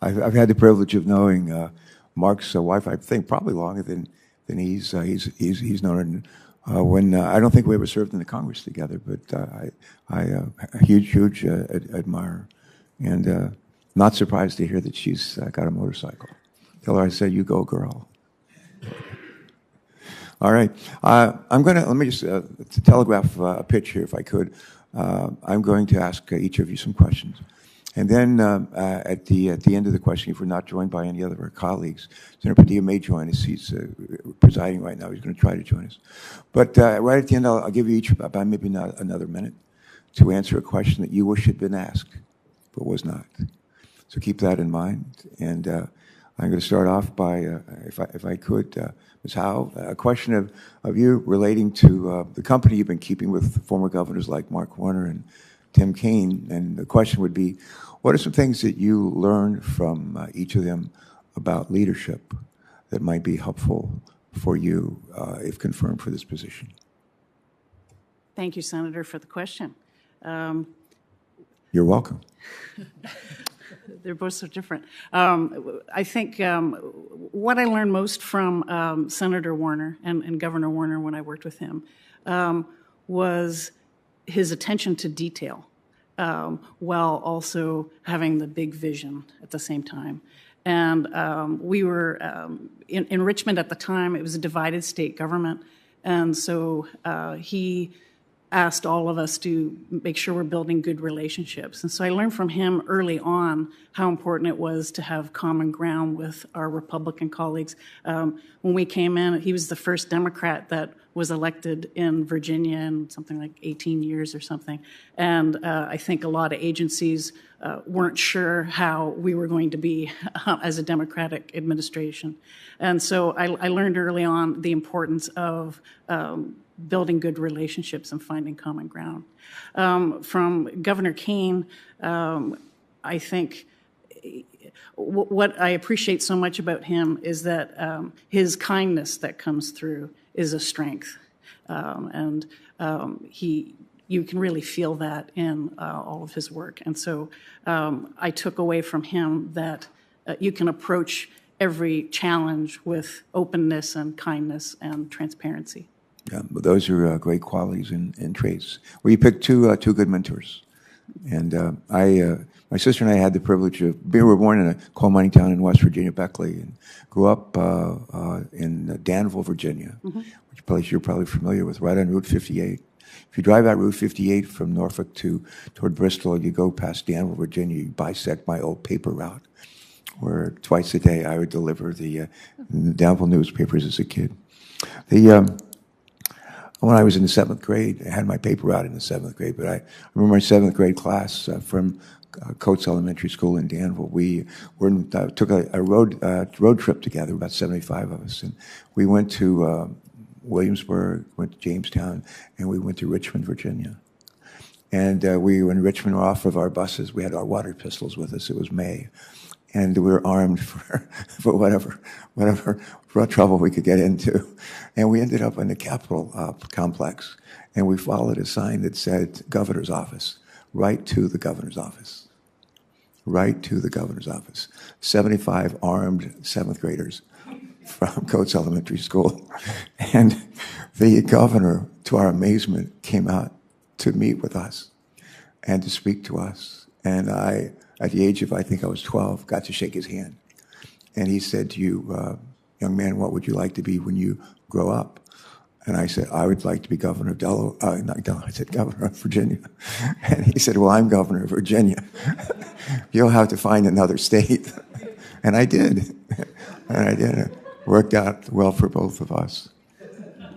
I've had the privilege of knowing Mark's wife. I think probably longer than he's known her. When I don't think we ever served in the Congress together, but I a huge admirer, and not surprised to hear that she's got a motorcycle. Tell her I said, "You go, girl." All right. Let me just to telegraph a pitch here, if I could. I'm going to ask each of you some questions. And then at the end of the question, if we're not joined by any other of our colleagues, Senator Padilla may join us. He's presiding right now. He's going to try to join us. But right at the end, I'll give you each about maybe not another minute to answer a question that you wish had been asked, but was not. So keep that in mind. And I'm going to start off by, if I could, Ms. Howe, a question of you relating to the company you've been keeping with former governors like Mark Warner and Tim Kaine. And the question would be, what are some things that you learned from each of them about leadership that might be helpful for you if confirmed for this position? Thank you, Senator, for the question. You're welcome. They're both so different. I think what I learned most from Senator Warner and Governor Warner when I worked with him was his attention to detail while also having the big vision at the same time. And we were in Richmond at the time. It was a divided state government. And so he asked all of us to make sure we're building good relationships. And so I learned from him early on how important it was to have common ground with our Republican colleagues. When we came in, he was the first Democrat that was elected in Virginia in something like 18 years or something. And I think a lot of agencies weren't sure how we were going to be as a Democratic administration. And so I learned early on the importance of building good relationships and finding common ground. From Governor Kaine, I think what I appreciate so much about him is that his kindness that comes through is a strength. And you can really feel that in all of his work. And so I took away from him that you can approach every challenge with openness and kindness and transparency. Yeah, but those are great qualities and traits. Well, you picked two good mentors, and my sister and I had the privilege of we were born in a coal mining town in West Virginia, Beckley, and grew up in Danville, Virginia, which place you're probably familiar with, right on Route 58. If you drive out Route 58 from Norfolk toward Bristol, you go past Danville, Virginia, you bisect my old paper route, where twice a day I would deliver the Danville newspapers as a kid. When I was in the 7th grade, I had my paper out in the 7th grade, but I remember my 7th grade class from Coates Elementary School in Danville. We took a road trip together, about 75 of us, and we went to Williamsburg, went to Jamestown, and we went to Richmond, Virginia. And we were in Richmond, off of our buses. We had our water pistols with us. It was May. And we were armed for whatever trouble we could get into. And we ended up in the Capitol complex, and we followed a sign that said, Governor's Office, right to the Governor's Office. Right to the Governor's Office. 75 armed 7th graders from Coates Elementary School. And the governor, to our amazement, came out to meet with us and to speak to us. And I, at the age of, I think I was 12, got to shake his hand. And he said to you, young man, what would you like to be when you grow up? And I said, I would like to be governor of not Delaware, I said governor of Virginia. And he said, well, I'm governor of Virginia. You'll have to find another state. And I did. And I did. It worked out well for both of us.